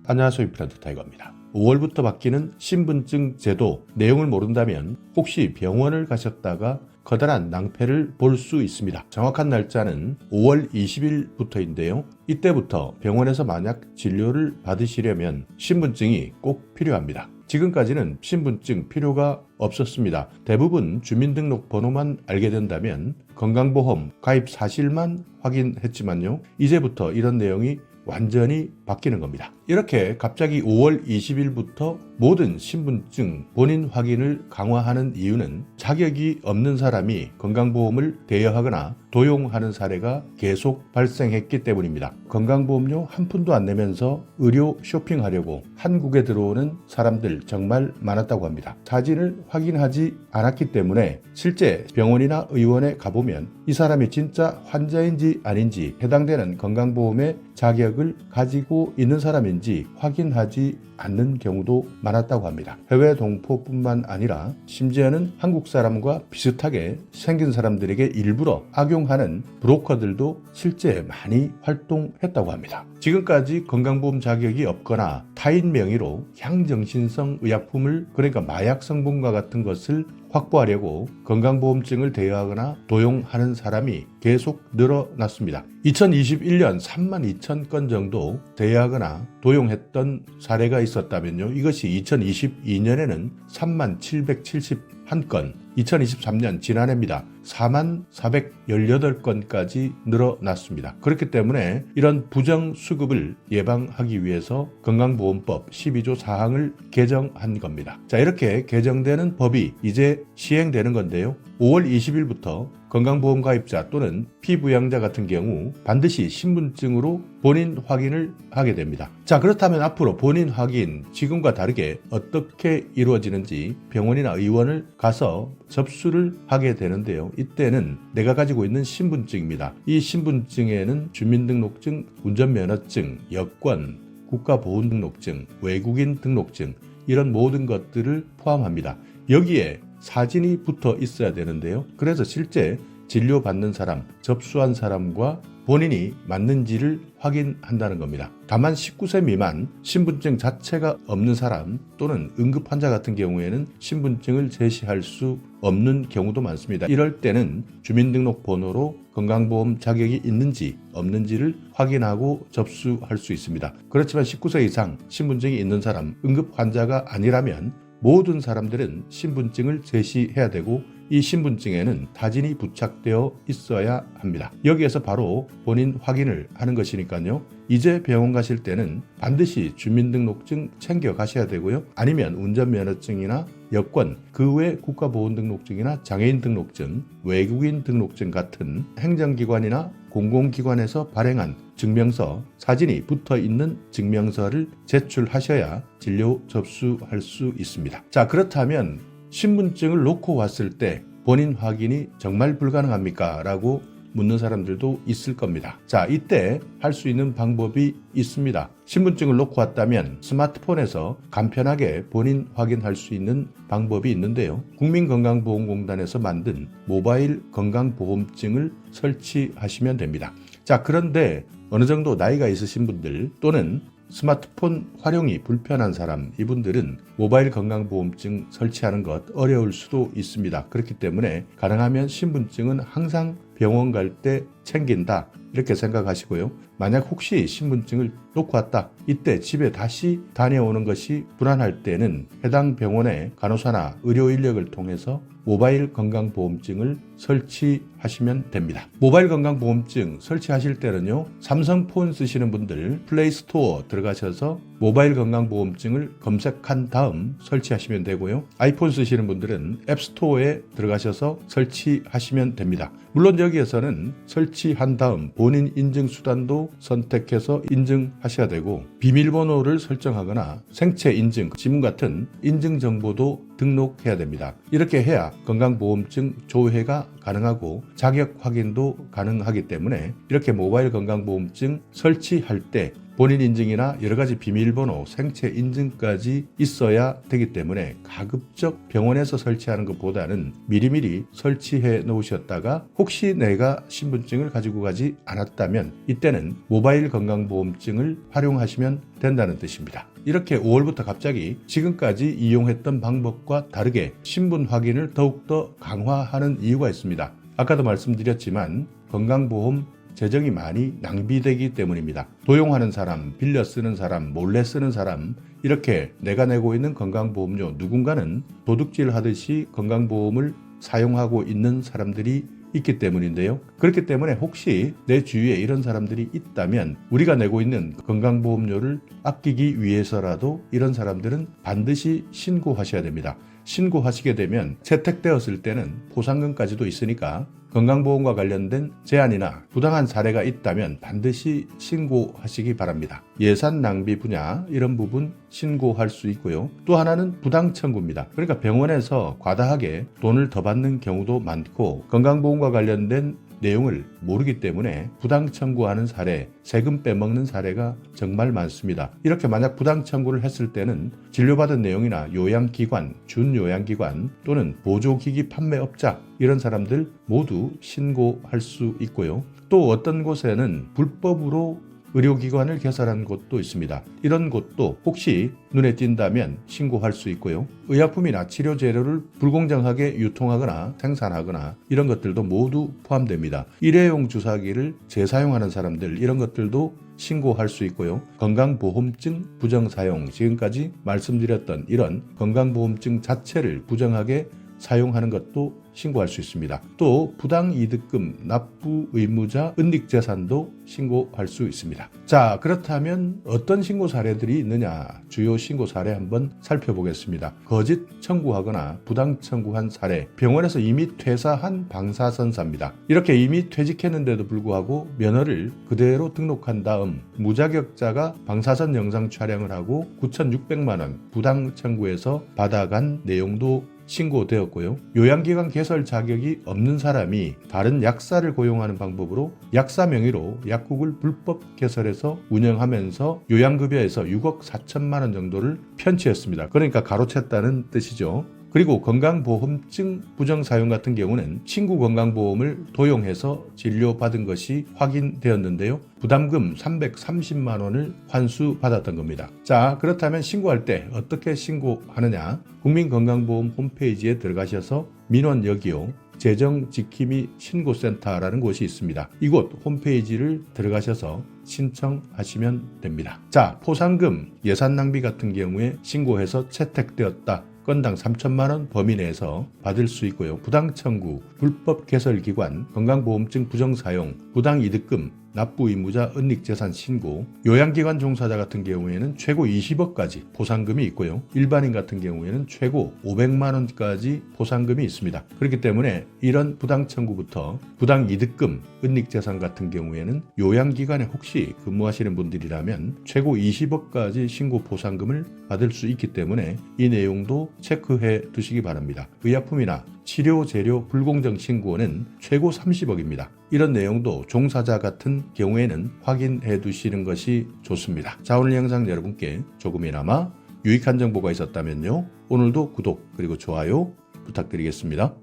안녕하세요. 임플란트 타이거입니다. 5월부터 바뀌는 신분증 제도 내용을 모른다면 혹시 병원을 가셨다가 커다란 낭패를 볼 수 있습니다. 정확한 날짜는 5월 20일부터인데요. 이때부터 병원에서 만약 진료를 받으시려면 신분증이 꼭 필요합니다. 지금까지는 신분증 필요가 없었습니다. 대부분 주민등록번호만 알게 된다면 건강보험 가입 사실만 확인했지만요. 이제부터 이런 내용이 완전히 바뀌는 겁니다. 이렇게 갑자기 5월 20일부터 모든 신분증 본인 확인을 강화하는 이유는 자격이 없는 사람이 건강보험을 대여하거나 도용하는 사례가 계속 발생했기 때문입니다. 건강보험료 한 푼도 안 내면서 의료 쇼핑하려고 한국에 들어오는 사람들 정말 많았다고 합니다. 사진을 확인하지 않았기 때문에 실제 병원이나 의원에 가보면 이 사람이 진짜 환자인지 아닌지 해당되는 건강보험의 자격을 가지고 있는 사람인지 확인하지 않는 경우도 많았다고 합니다. 해외 동포뿐만 아니라 심지어는 한국 사람과 비슷하게 생긴 사람들에게 일부러 악용하는 브로커들도 실제 많이 활동했다고 합니다. 지금까지 건강보험 자격이 없거나 타인 명의로 향정신성 의약품을 그러니까 마약 성분과 같은 것을 확보하려고 건강보험증을 대여하거나 도용하는 사람이 계속 늘어났습니다. 2021년 32,000건 정도 대여하거나 도용했던 사례가 있었다면요. 이것이 2022년에는 3771건, 2023년 지난해입니다. 4418건까지 늘어났습니다. 그렇기 때문에 이런 부정수급을 예방하기 위해서 건강보험법 12조 4항을 개정한 겁니다. 자, 이렇게 개정되는 법이 이제 시행되는 건데요. 5월 20일부터 건강보험 가입자 또는 피부양자 같은 경우 반드시 신분증으로 본인 확인을 하게 됩니다. 자, 그렇다면 앞으로 본인 확인 지금과 다르게 어떻게 이루어지는지 병원이나 의원을 가서 접수를 하게 되는데요. 이때는 내가 가지고 있는 신분증입니다. 이 신분증에는 주민등록증, 운전면허증, 여권, 국가보훈등록증, 외국인 등록증 이런 모든 것들을 포함합니다. 여기에 사진이 붙어 있어야 되는데요. 그래서 실제 진료받는 사람, 접수한 사람과 본인이 맞는지를 확인한다는 겁니다. 다만 19세 미만 신분증 자체가 없는 사람 또는 응급환자 같은 경우에는 신분증을 제시할 수 없는 경우도 많습니다. 이럴 때는 주민등록번호로 건강보험 자격이 있는지 없는지를 확인하고 접수할 수 있습니다. 그렇지만 19세 이상 신분증이 있는 사람, 응급환자가 아니라면 모든 사람들은 신분증을 제시해야 되고 이 신분증에는 사진이 부착되어 있어야 합니다. 여기에서 바로 본인 확인을 하는 것이니까요. 이제 병원 가실 때는 반드시 주민등록증 챙겨 가셔야 되고요. 아니면 운전면허증이나 여권, 그 외 국가보훈등록증이나 장애인 등록증, 외국인 등록증 같은 행정기관이나 공공기관에서 발행한 증명서, 사진이 붙어 있는 증명서를 제출하셔야 진료 접수할 수 있습니다. 자, 그렇다면 신분증을 놓고 왔을 때 본인 확인이 정말 불가능합니까? 라고 묻는 사람들도 있을 겁니다. 자, 이때 할 수 있는 방법이 있습니다. 신분증을 놓고 왔다면 스마트폰에서 간편하게 본인 확인할 수 있는 방법이 있는데요. 국민건강보험공단에서 만든 모바일 건강보험증을 설치하시면 됩니다. 자, 그런데 어느 정도 나이가 있으신 분들 또는 스마트폰 활용이 불편한 사람, 이분들은 모바일 건강보험증 설치하는 것 어려울 수도 있습니다. 그렇기 때문에 가능하면 신분증은 항상 병원 갈 때 챙긴다 이렇게 생각하시고요. 만약 혹시 신분증을 놓고 왔다, 이때 집에 다시 다녀오는 것이 불안할 때는 해당 병원의 간호사나 의료 인력을 통해서 모바일 건강보험증을 설치하시면 됩니다. 모바일 건강보험증 설치하실 때는요, 삼성폰 쓰시는 분들 플레이스토어 들어가셔서 모바일 건강보험증을 검색한 다음 설치하시면 되고요. 아이폰 쓰시는 분들은 앱스토어에 들어가셔서 설치하시면 됩니다. 물론 여기에서는 설치한 다음 본인 인증 수단도 선택해서 인증하셔야 되고 비밀번호를 설정하거나 생체 인증, 지문 같은 인증 정보도 등록해야 됩니다. 이렇게 해야 건강보험증 조회가 가능하고 자격 확인도 가능하기 때문에 이렇게 모바일 건강보험증 설치할 때 본인 인증이나 여러 가지 비밀번호, 생체 인증까지 있어야 되기 때문에 가급적 병원에서 설치하는 것보다는 미리미리 설치해 놓으셨다가 혹시 내가 신분증을 가지고 가지 않았다면 이때는 모바일 건강보험증을 활용하시면 하면 된다는 뜻입니다. 이렇게 5월부터 갑자기 지금까지 이용했던 방법과 다르게 신분 확인을 더욱더 강화하는 이유가 있습니다. 아까도 말씀드렸지만 건강보험 재정이 많이 낭비되기 때문입니다. 도용하는 사람, 빌려 쓰는 사람, 몰래 쓰는 사람, 이렇게 내가 내고 있는 건강보험료 누군가는 도둑질 하듯이 건강보험을 사용하고 있는 사람들이 있기 때문인데요. 그렇기 때문에 혹시 내 주위에 이런 사람들이 있다면 우리가 내고 있는 건강보험료를 아끼기 위해서라도 이런 사람들은 반드시 신고하셔야 됩니다. 신고하시게 되면 채택되었을 때는 포상금까지도 있으니까 건강보험과 관련된 제한이나 부당한 사례가 있다면 반드시 신고하시기 바랍니다. 예산 낭비 분야 이런 부분 신고할 수 있고요. 또 하나는 부당 청구입니다. 그러니까 병원에서 과다하게 돈을 더 받는 경우도 많고 건강보험과 관련된 내용을 모르기 때문에 부당 청구하는 사례, 세금 빼먹는 사례가 정말 많습니다. 이렇게 만약 부당 청구를 했을 때는 진료받은 내용이나 요양기관, 준요양기관 또는 보조기기 판매업자 이런 사람들 모두 신고할 수 있고요. 또 어떤 곳에는 불법으로 의료기관을 개설한 곳도 있습니다. 이런 곳도 혹시 눈에 띈다면 신고할 수 있고요. 의약품이나 치료 재료를 불공정하게 유통하거나 생산하거나 이런 것들도 모두 포함됩니다. 일회용 주사기를 재사용하는 사람들 이런 것들도 신고할 수 있고요. 건강보험증 부정사용, 지금까지 말씀드렸던 이런 건강보험증 자체를 부정하게 사용하는 것도 신고할 수 있습니다. 또 부당이득금, 납부 의무자, 은닉재산도 신고할 수 있습니다. 자, 그렇다면 어떤 신고 사례들이 있느냐, 주요 신고 사례 한번 살펴보겠습니다. 거짓 청구하거나 부당 청구한 사례, 병원에서 이미 퇴사한 방사선사입니다. 이렇게 이미 퇴직했는데도 불구하고 면허를 그대로 등록한 다음 무자격자가 방사선 영상 촬영을 하고 9,600만 원 부당 청구해서 받아간 내용도 신고되었고요. 요양기관 개설 자격이 없는 사람이 다른 약사를 고용하는 방법으로 약사 명의로 약국을 불법 개설해서 운영하면서 요양급여에서 6억 4천만 원 정도를 편취했습니다. 그러니까 가로챘다는 뜻이죠. 그리고 건강보험증 부정사용 같은 경우는 친구 건강보험을 도용해서 진료받은 것이 확인되었는데요. 부담금 330만 원을 환수받았던 겁니다. 자, 그렇다면 신고할 때 어떻게 신고하느냐? 국민건강보험 홈페이지에 들어가셔서 민원여기요 재정지킴이 신고센터라는 곳이 있습니다. 이곳 홈페이지를 들어가셔서 신청하시면 됩니다. 자, 포상금, 예산 낭비 같은 경우에 신고해서 채택되었다. 건당 3천만 원 범위 내에서 받을 수 있고요. 부당 청구, 불법 개설 기관, 건강보험증 부정사용, 부당 이득금, 납부 의무자, 은닉재산 신고, 요양기관 종사자 같은 경우에는 최고 20억까지 포상금이 있고요. 일반인 같은 경우에는 최고 500만 원까지 포상금이 있습니다. 그렇기 때문에 이런 부당 청구부터 부당 이득금, 은닉재산 같은 경우에는 요양기관에 혹시 근무하시는 분들이라면 최고 20억까지 신고 포상금을 받을 수 있기 때문에 이 내용도 체크해 두시기 바랍니다. 의약품이나 치료 재료 불공정 신고는 최고 30억입니다. 이런 내용도 종사자 같은 경우에는 확인해 두시는 것이 좋습니다. 자, 오늘 영상 여러분께 조금이나마 유익한 정보가 있었다면요. 오늘도 구독 그리고 좋아요 부탁드리겠습니다.